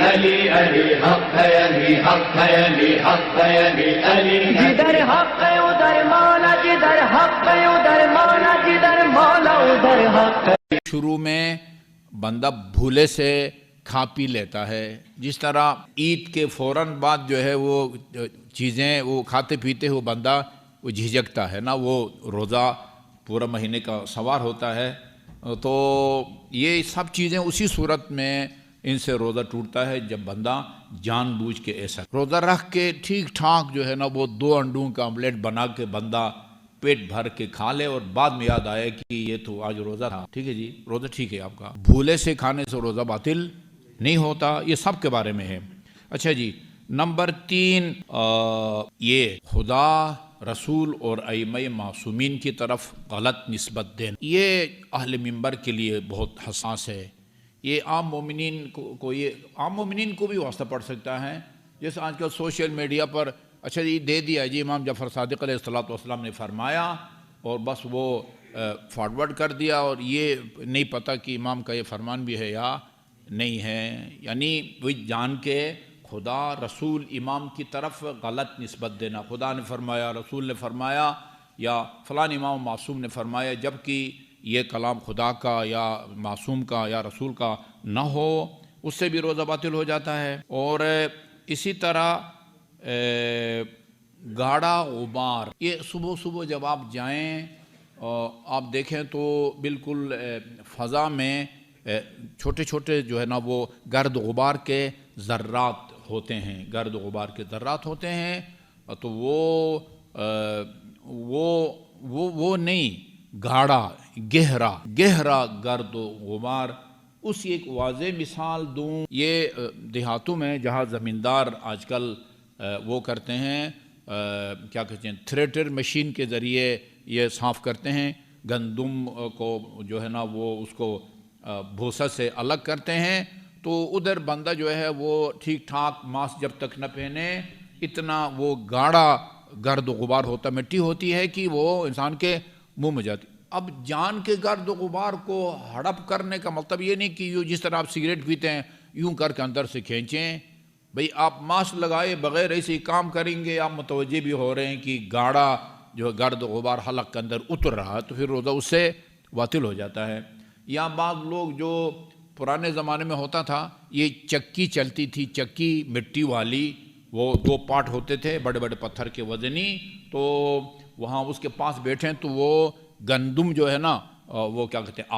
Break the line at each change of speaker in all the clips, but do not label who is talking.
علی علی حق ہے، علی حق ہے، علی حق ہے، علی علی
جدھر حق ہے ادھر مولا، جدھر حق ہے ادھر مولا، جدھر مولا ادھر حق ہے۔
شروع میں بندہ بھولے سے کھا پی لیتا ہے، جس طرح عید کے فوراً بعد جو ہے وہ چیزیں وہ کھاتے پیتے ہو بندہ وہ جھجکتا ہے نا، وہ روزہ پورا مہینے کا سوار ہوتا ہے، تو یہ سب چیزیں اسی صورت میں ان سے روزہ ٹوٹتا ہے جب بندہ جان بوجھ کے ایسا روزہ رکھ کے ٹھیک ٹھاک جو ہے نا وہ 2 انڈوں کا آملیٹ بنا کے بندہ پیٹ بھر کے کھا لے اور بعد میں یاد آئے کہ یہ تو آج روزہ تھا، ٹھیک ہے جی روزہ ٹھیک ہے آپ کا، بھولے سے کھانے سے روزہ باطل نہیں ہوتا، یہ سب کے بارے میں ہے۔ اچھا جی، نمبر 3 یہ خدا، رسول اور ائمہ معصومین کی طرف غلط نسبت دینا، یہ اہل منبر کے لیے بہت حساس ہے۔ یہ عام مومنین کو یہ عام مومنین کو بھی واسطہ پڑ سکتا ہے، جیسے آج کل سوشل میڈیا پر اچھا جی دے دیا جی امام جعفر صادق علیہ السلام نے فرمایا اور بس وہ فارورڈ کر دیا، اور یہ نہیں پتہ کہ امام کا یہ فرمان بھی ہے یا نہیں ہے، یعنی وہی جان کے خدا، رسول، امام کی طرف غلط نسبت دینا، خدا نے فرمایا، رسول نے فرمایا یا فلاں امام معصوم نے فرمایا، جبکہ یہ کلام خدا کا یا معصوم کا یا رسول کا نہ ہو، اس سے بھی روزہ باطل ہو جاتا ہے۔ اور اسی طرح گاڑا غبار، یہ صبح صبح جب آپ جائیں آپ دیکھیں تو بالکل فضا میں چھوٹے چھوٹے جو ہے نا وہ گرد غبار کے ذرات ہوتے ہیں، گرد غبار کے ذرات ہوتے ہیں، تو وہ نہیں، گاڑا گہرا گرد و غبار، اس کی ایک واضح مثال دوں، یہ دیہاتوں میں جہاں زمیندار آج کل وہ کرتے ہیں کیا کہتے ہیں تھریٹر مشین کے ذریعے یہ صاف کرتے ہیں، گندم کو جو ہے نا وہ اس کو بھوسا سے الگ کرتے ہیں، تو ادھر بندہ جو ہے وہ ٹھیک ٹھاک ماسک جب تک نہ پہنے اتنا وہ گاڑا گرد و غبار ہوتا، مٹی ہوتی ہے کہ وہ انسان کے منہ میں جاتی۔ اب جان کے گرد و غبار کو ہڑپ کرنے کا مطلب یہ نہیں کہ جس طرح آپ سگریٹ پیتے ہیں یوں کر کے اندر سے کھینچیں، بھئی آپ ماسک لگائے بغیر ایسے کام کریں گے، آپ متوجہ بھی ہو رہے ہیں کہ گاڑا جو گرد و غبار حلق کے اندر اتر رہا ہے، تو پھر روزہ اس سے باطل ہو جاتا ہے۔ یا بعض لوگ جو پرانے زمانے میں ہوتا تھا، یہ چکی چلتی تھی، چکی مٹی والی، وہ 2 پارٹ ہوتے تھے بڑے بڑے پتھر کے وزنی، تو وہاں اس کے پاس بیٹھیں تو وہ گندم جو ہے نا وہ کیا کہتے ہیں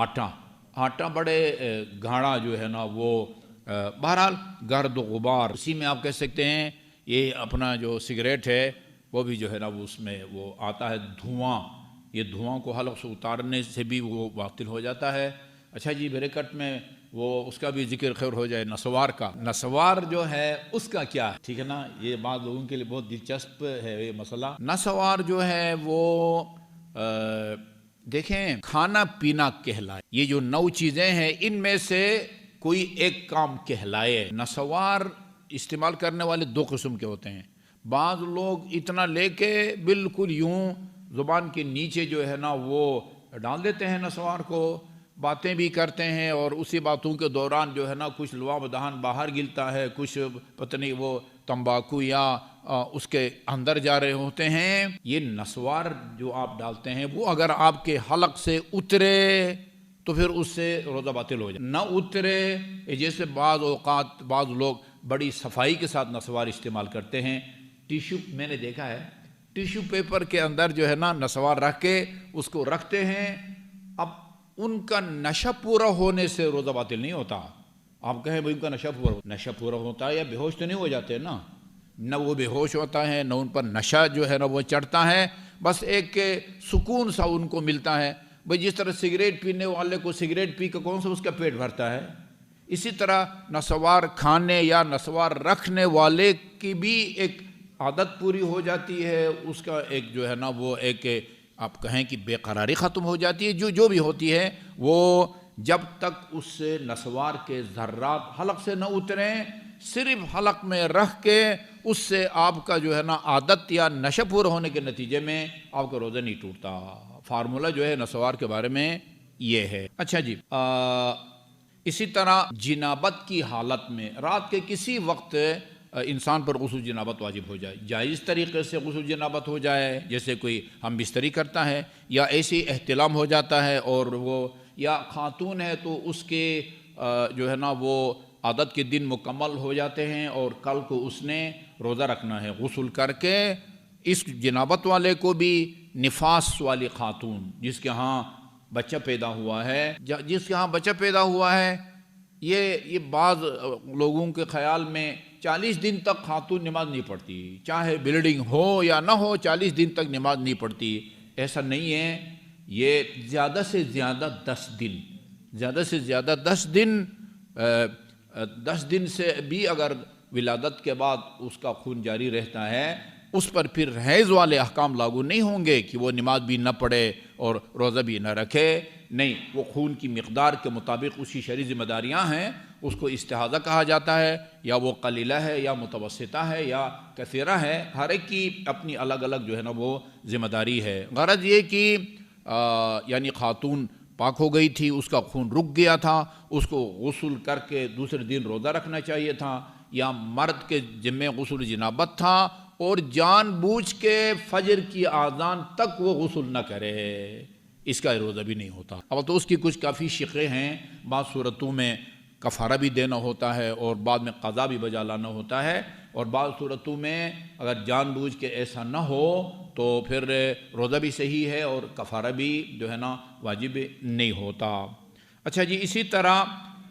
آٹا بڑے گھاڑا جو ہے نا وہ بہرحال گرد و غبار، اسی میں آپ کہہ سکتے ہیں یہ اپنا جو سگریٹ ہے وہ بھی جو ہے نا وہ اس میں وہ آتا ہے دھواں، یہ دھواں کو حلق سے اتارنے سے بھی وہ باطل ہو جاتا ہے۔ اچھا جی بریکٹ میں وہ اس کا بھی ذکر خیر ہو جائے، نسوار کا، نسوار جو ہے اس کا کیا ہے، ٹھیک ہے نا، یہ بعض لوگوں کے لیے بہت دلچسپ ہے یہ مسئلہ۔ نسوار جو ہے وہ دیکھیں کھانا پینا کہلائے، یہ جو 9 چیزیں ہیں ان میں سے کوئی ایک کام کہلائے۔ نسوار استعمال کرنے والے 2 قسم کے ہوتے ہیں، بعض لوگ اتنا لے کے بالکل یوں زبان کے نیچے جو ہے نا وہ ڈال دیتے ہیں نسوار کو، باتیں بھی کرتے ہیں اور اسی باتوں کے دوران جو ہے نا کچھ لعاب دہان باہر گلتا ہے، کچھ پتہ نہیں وہ تمباکو یا اس کے اندر جا رہے ہوتے ہیں۔ یہ نسوار جو آپ ڈالتے ہیں وہ اگر آپ کے حلق سے اترے تو پھر اس سے روزہ باطل ہو جائے، نہ اترے جیسے بعض اوقات بعض لوگ بڑی صفائی کے ساتھ نسوار استعمال کرتے ہیں، ٹیشو میں نے دیکھا ہے ٹیشو پیپر کے اندر جو ہے نا نسوار رکھ کے اس کو رکھتے ہیں، اب ان کا نشہ پورا ہونے سے روزہ باطل نہیں ہوتا۔ آپ کہیں بھائی ان کا نشہ پورا ہوتا ہے یا بے ہوش تو نہیں ہو جاتے نا، نہ وہ بے ہوش ہوتا ہے نہ ان پر نشہ جو ہے نا وہ چڑھتا ہے، بس ایک سکون سا ان کو ملتا ہے۔ بھئی جس طرح سگریٹ پینے والے کو سگریٹ پی کے کون سا اس کا پیٹ بھرتا ہے، اسی طرح نسوار کھانے یا نسوار رکھنے والے کی بھی ایک عادت پوری ہو جاتی ہے، اس کا ایک جو ہے نا وہ ایک آپ کہیں کہ بے قراری ختم ہو جاتی ہے، جو بھی ہوتی ہے وہ جب تک اس سے نسوار کے ذرات حلق سے نہ اتریں، صرف حلق میں رکھ کے اس سے آپ کا جو ہے نا عادت یا نشہ پورا ہونے کے نتیجے میں آپ کا روزہ نہیں ٹوٹتا۔ فارمولہ جو ہے نسوار کے بارے میں یہ ہے۔ اچھا جی، اسی طرح جنابت کی حالت میں رات کے کسی وقت انسان پر غسل جنابت واجب ہو جائے، جائز طریقے سے غسل جنابت ہو جائے، جیسے کوئی ہم بستری کرتا ہے یا ایسی احتلام ہو جاتا ہے، اور وہ یا خاتون ہے تو اس کے جو ہے نا وہ عادت کے دن مکمل ہو جاتے ہیں اور کل کو اس نے روزہ رکھنا ہے، غسل کر کے اس جنابت والے کو بھی نفاس والی خاتون جس کے ہاں بچہ پیدا ہوا ہے، یہ بعض لوگوں کے خیال میں 40 دن تک خاتون نماز نہیں پڑھتی، چاہے بلیڈنگ ہو یا نہ ہو 40 دن تک نماز نہیں پڑھتی. ایسا نہیں ہے، یہ زیادہ سے زیادہ 10 دن سے بھی اگر ولادت کے بعد اس کا خون جاری رہتا ہے، اس پر پھر حیض والے احکام لاگو نہیں ہوں گے کہ وہ نماز بھی نہ پڑھے اور روزہ بھی نہ رکھے. نہیں، وہ خون کی مقدار کے مطابق اس کی شرعی ذمہ داریاں ہیں، اس کو استحاضہ کہا جاتا ہے، یا وہ قلیلہ ہے یا متوسطہ ہے یا کثیرہ ہے، ہر ایک کی اپنی الگ الگ جو ہے نا وہ ذمہ داری ہے. غرض یہ کہ یعنی خاتون پاک ہو گئی تھی، اس کا خون رک گیا تھا، اس کو غسل کر کے دوسرے دن روزہ رکھنا چاہیے تھا، یا مرد کے ذمے غسل جنابت تھا اور جان بوجھ کے فجر کی اذان تک وہ غسل نہ کرے، اس کا روزہ بھی نہیں ہوتا. اب تو اس کی کچھ کافی شقیں ہیں، بعض صورتوں میں کفارہ بھی دینا ہوتا ہے اور بعد میں قضا بھی بجا لانا ہوتا ہے، اور بعض صورتوں میں اگر جان بوجھ کے ایسا نہ ہو تو پھر روزہ بھی صحیح ہے اور کفارہ بھی جو ہے نا واجب نہیں ہوتا. اچھا جی، اسی طرح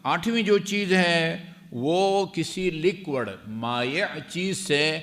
8ویں جو چیز ہے وہ کسی لیکوڈ مائع چیز سے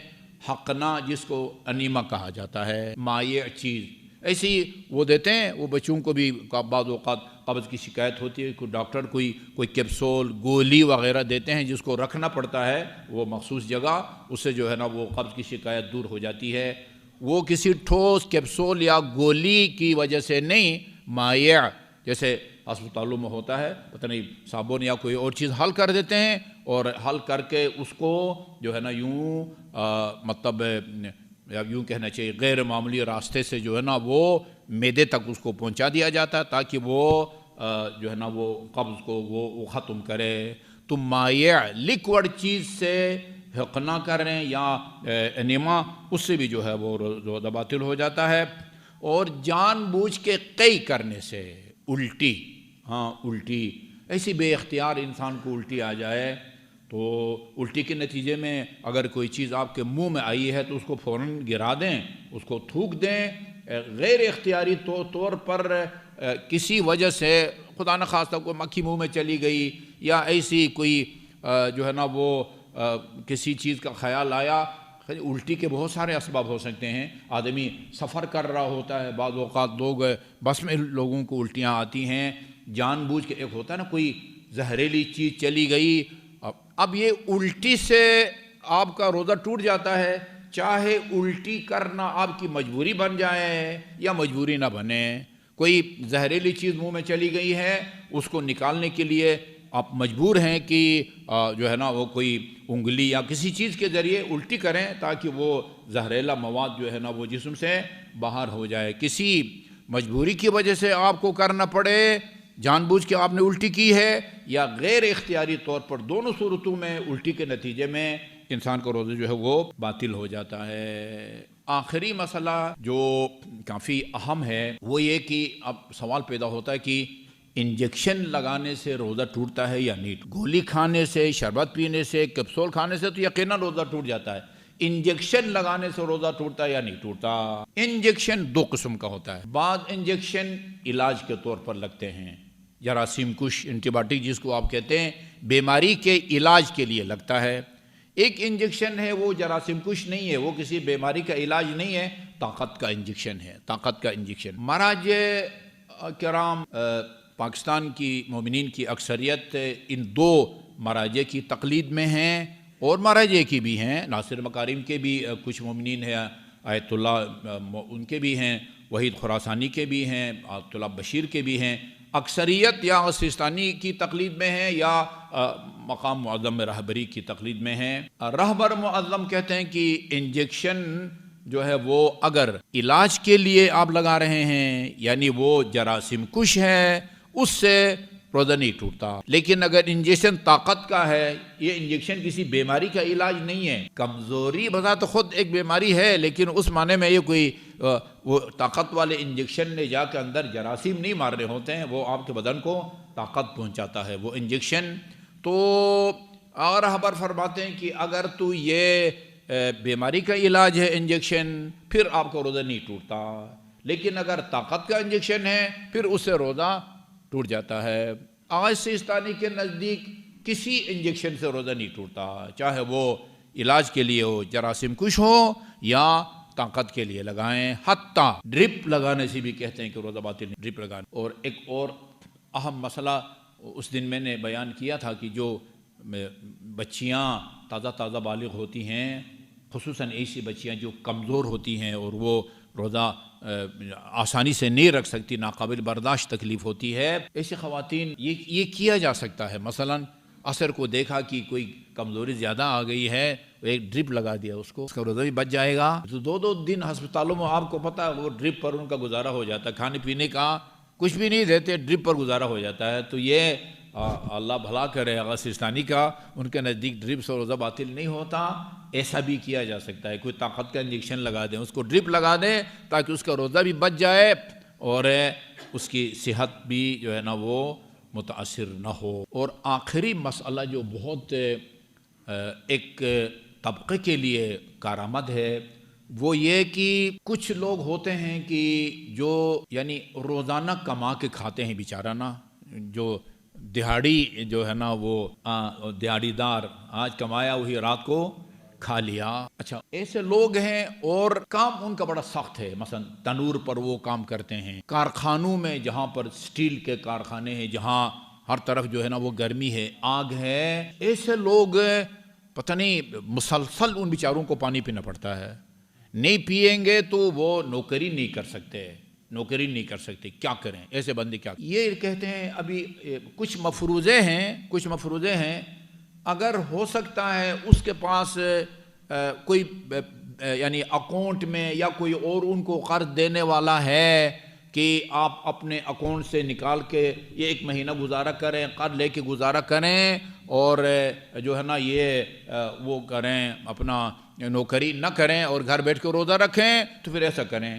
حقنا، جس کو انیما کہا جاتا ہے، مائع چیز ایسی وہ دیتے ہیں. وہ بچوں کو بھی بعض اوقات قبض کی شکایت ہوتی ہے، کوئی ڈاکٹر کوئی کیپسول گولی وغیرہ دیتے ہیں جس کو رکھنا پڑتا ہے وہ مخصوص جگہ، اس سے جو ہے نا وہ قبض کی شکایت دور ہو جاتی ہے. وہ کسی ٹھوس کیپسول یا گولی کی وجہ سے نہیں، مائع جیسے ہسپتالوں میں ہوتا ہے، پتہ نہیں صابن یا کوئی اور چیز حل کر دیتے ہیں، اور حل کر کے اس کو جو ہے نا یوں مطلب یا یوں کہنا چاہیے غیر معمولی راستے سے جو ہے نا وہ معدے تک اس کو پہنچا دیا جاتا ہے تاکہ وہ جو ہے نا وہ قبض کو وہ ختم کرے. تو مائع لیکوڈ چیز سے حقنا کریں یا انیما، اس سے بھی جو ہے وہ روزہ باطل ہو جاتا ہے. اور جان بوجھ کے قی کرنے سے الٹی ایسی بے اختیار انسان کو الٹی آ جائے تو الٹی کے نتیجے میں اگر کوئی چیز آپ کے منہ میں آئی ہے تو اس کو فوراً گرا دیں، اس کو تھوک دیں. غیر اختیاری طور پر کسی وجہ سے خدا نخواستہ کوئی مکھی منہ میں چلی گئی یا ایسی کوئی جو ہے نا وہ کسی چیز کا خیال آیا. الٹی کے بہت سارے اسباب ہو سکتے ہیں. آدمی سفر کر رہا ہوتا ہے، بعض اوقات لوگ بس میں لوگوں کو الٹیاں آتی ہیں جان بوجھ کے. ایک ہوتا ہے نا کوئی زہریلی چیز چلی گئی، اب یہ الٹی سے آپ کا روزہ ٹوٹ جاتا ہے، چاہے الٹی کرنا آپ کی مجبوری بن جائے یا مجبوری نہ بنے. کوئی زہریلی چیز منہ میں چلی گئی ہے، اس کو نکالنے کے لیے آپ مجبور ہیں کہ جو ہے نا وہ کوئی انگلی یا کسی چیز کے ذریعے الٹی کریں تاکہ وہ زہریلا مواد جو ہے نا وہ جسم سے باہر ہو جائے. کسی مجبوری کی وجہ سے آپ کو کرنا پڑے، جان بوجھ کے آپ نے الٹی کی ہے، یا غیر اختیاری طور پر، دونوں صورتوں میں الٹی کے نتیجے میں انسان کا روزہ جو ہے وہ باطل ہو جاتا ہے. آخری مسئلہ جو کافی اہم ہے وہ یہ کہ اب سوال پیدا ہوتا ہے کہ انجیکشن لگانے سے روزہ ٹوٹتا ہے یا نہیں. گولی کھانے سے، شربت پینے سے، کیپسول کھانے سے تو یقیناً روزہ ٹوٹ جاتا ہے. انجیکشن لگانے سے روزہ ٹوٹتا ہے یا نہیں ٹوٹتا؟ انجیکشن 2 قسم کا ہوتا ہے. بعض انجیکشن علاج کے طور پر لگتے ہیں، جراثیم کش اینٹی بائیوٹک جس کو آپ کہتے ہیں، بیماری کے علاج کے لیے لگتا ہے. ایک انجیکشن ہے وہ جراثیم کش نہیں ہے، وہ کسی بیماری کا علاج نہیں ہے، طاقت کا انجیکشن ہے، طاقت کا انجیکشن. مراجع کرام پاکستان کی مومنین کی اکثریت ان 2 مراجع کی تقلید میں ہیں، اور مراجع کی بھی ہیں، ناصر مکارم کے بھی کچھ مومنین ہیں، آیت اللہ ان کے بھی ہیں، وحید خراسانی کے بھی ہیں، آیت اللہ بشیر کے بھی ہیں. اکثریت یا سیستانی کی تقلید میں ہیں یا مقام معظم رہبری کی تقلید میں ہیں. رہبر معظم کہتے ہیں کہ انجیکشن جو ہے وہ اگر علاج کے لیے آپ لگا رہے ہیں، یعنی وہ جراثیم کش ہے، اس سے روزہ نہیں ٹوٹتا. لیکن اگر انجیکشن طاقت کا ہے، یہ انجیکشن کسی بیماری کا علاج نہیں ہے. کمزوری بذات خود ایک بیماری ہے، لیکن اس معنی میں یہ کوئی وہ طاقت والے انجیکشن نے جا کے اندر جراثیم نہیں مارنے ہوتے ہیں، وہ آپ کے بدن کو طاقت پہنچاتا ہے وہ انجیکشن. تو اور خبر فرماتے ہیں کہ اگر تو یہ بیماری کا علاج ہے انجیکشن، پھر آپ کا روزہ نہیں ٹوٹتا. لیکن اگر طاقت کا انجیکشن ہے پھر اس سے روزہ ٹوٹ جاتا ہے. آج سیستانی کے نزدیک کسی انجیکشن سے روزہ نہیں ٹوٹتا، چاہے وہ علاج کے لیے ہو، جراثیم کش ہو یا طاقت کے لیے لگائیں. حتیٰ ڈرپ لگانے سے بھی کہتے ہیں کہ روزہ باطل نہیں، ڈرپ لگانے. اور ایک اور اہم مسئلہ اس دن میں نے بیان کیا تھا کہ جو بچیاں تازہ بالغ ہوتی ہیں، خصوصاً ایسی بچیاں جو کمزور ہوتی ہیں اور وہ روزہ آسانی سے نہیں رکھ سکتی، ناقابل برداشت تکلیف ہوتی ہے، ایسی خواتین یہ کیا جا سکتا ہے. مثلاً عصر کو دیکھا کہ کوئی کمزوری زیادہ آ گئی ہے، ایک ڈرپ لگا دیا اس کا روزہ بھی بچ جائے گا. تو 2 دن ہسپتالوں میں آپ کو پتہ ہے وہ ڈرپ پر ان کا گزارا ہو جاتا ہے، کھانے پینے کا کچھ بھی نہیں دیتے، ڈرپ پر گزارا ہو جاتا ہے. تو یہ اللہ بھلا کرے آغا سیستانی کا، ان کے نزدیک ڈرپ سے روزہ باطل نہیں ہوتا. ایسا بھی کیا جا سکتا ہے، کوئی طاقت کا انجیکشن لگا دیں، اس کو ڈرپ لگا دیں تاکہ اس کا روزہ بھی بچ جائے اور اس کی صحت بھی جو ہے نا وہ متاثر نہ ہو. اور آخری مسئلہ جو بہت ایک طبقے کے لیے کارآمد ہے، وہ یہ کہ کچھ لوگ ہوتے ہیں کہ جو یعنی روزانہ کما کے کھاتے ہیں بیچارہ نا، جو دہاڑی جو ہے نا وہ دہاڑی دار، آج کمایا وہی رات کو کھا لیا. اچھا ایسے لوگ ہیں اور کام ان کا بڑا سخت ہے، مثلا تنور پر وہ کام کرتے ہیں، کارخانوں میں جہاں پر سٹیل کے کارخانے ہیں، جہاں ہر طرف جو ہے نا وہ گرمی ہے، آگ ہے، ایسے لوگ پتہ نہیں مسلسل ان بیچاروں کو پانی پینا پڑتا ہے. نہیں پئیں گے تو وہ نوکری نہیں کر سکتے. کیا کریں ایسے بندے؟ کیا یہ کہتے ہیں ابھی کچھ مفروضے ہیں اگر ہو سکتا ہے اس کے پاس کوئی یعنی اکاؤنٹ میں یا کوئی اور ان کو قرض دینے والا ہے کہ آپ اپنے اکاؤنٹ سے نکال کے یہ 1 مہینہ گزارا کریں، قرض لے کے گزارا کریں اور جو ہے نا یہ وہ کریں، اپنا نوکری نہ کریں اور گھر بیٹھ کے روزہ رکھیں، تو پھر ایسا کریں.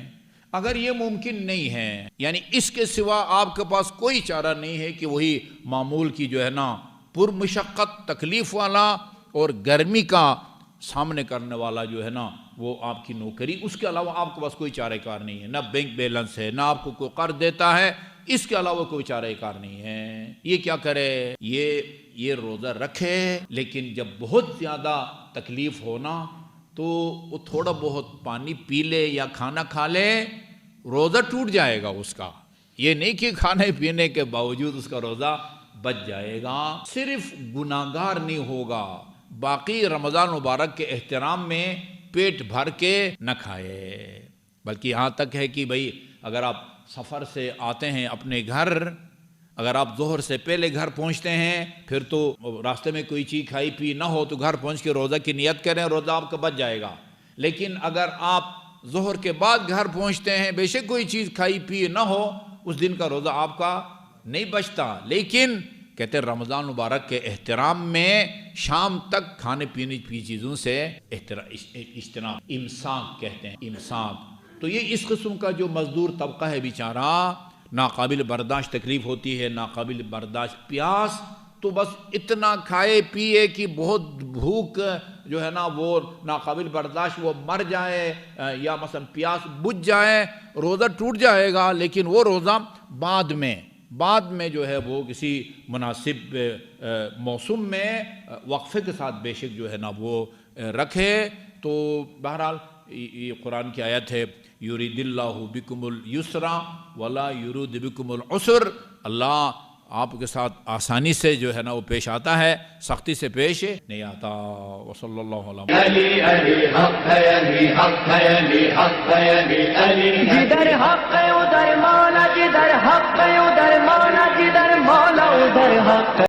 اگر یہ ممکن نہیں ہے، یعنی اس کے سوا آپ کے پاس کوئی چارہ نہیں ہے کہ وہی معمول کی جو ہے نا پر مشقت تکلیف والا اور گرمی کا سامنے کرنے والا جو ہے نا وہ آپ کی نوکری، اس کے علاوہ آپ کے پاس کوئی چارہ کار نہیں ہے، نہ بینک بیلنس ہے، نہ آپ کو کوئی قرض دیتا ہے، اس کے علاوہ کوئی چارہ کار نہیں ہے. یہ کیا کرے؟ یہ روزہ رکھے، لیکن جب بہت زیادہ تکلیف ہونا تو وہ تھوڑا بہت پانی پی لے یا کھانا کھا لے، روزہ ٹوٹ جائے گا اس کا. یہ نہیں کہ کھانے پینے کے باوجود اس کا روزہ بچ جائے گا. صرف گناہگار نہیں ہوگا، باقی رمضان مبارک کے احترام میں پیٹ بھر کے نہ کھائے. بلکہ یہاں تک ہے کہ بھئی اگر آپ سفر سے آتے ہیں اپنے گھر، اگر آپ ظہر سے پہلے گھر پہنچتے ہیں، پھر تو راستے میں کوئی چیز کھائی پی نہ ہو تو گھر پہنچ کے روزہ کی نیت کریں، روزہ آپ کا بچ جائے گا. لیکن اگر آپ ظہر کے بعد گھر پہنچتے ہیں، بے شک کوئی چیز کھائی پی نہ ہو، اس دن کا روزہ آپ کا نہیں بچتا. لیکن کہتے ہیں رمضان مبارک کے احترام میں شام تک کھانے پینے کی چیزوں سے اجتناب، امساک کہتے ہیں، امساک. تو یہ اس قسم کا جو مزدور طبقہ ہے بیچارہ، ناقابل برداشت تکلیف ہوتی ہے، ناقابل برداشت پیاس، تو بس اتنا کھائے پیے کہ بہت بھوک جو ہے نا وہ ناقابل برداشت وہ مر جائے یا مثلا پیاس بجھ جائے، روزہ ٹوٹ جائے گا. لیکن وہ روزہ بعد میں جو ہے وہ کسی مناسب موسم میں وقفے کے ساتھ بے شک جو ہے نا وہ رکھے. تو بہرحال یہ قرآن کی آیت ہے، یرید اللہ بکم الیسر ولا یرید بکم العسر. اللہ آپ کے ساتھ آسانی سے جو ہے نا وہ پیش آتا ہے، سختی سے پیش نہیں آتا. وصلی اللہ علیہ
علی علی حق ہے، علی حق ہے، علی حق ہے، علی علی
جدھر حق ہے ادھر مولا، جدھر حق ہے ادھر مولا، جدھر مولا ادھر حق ہے.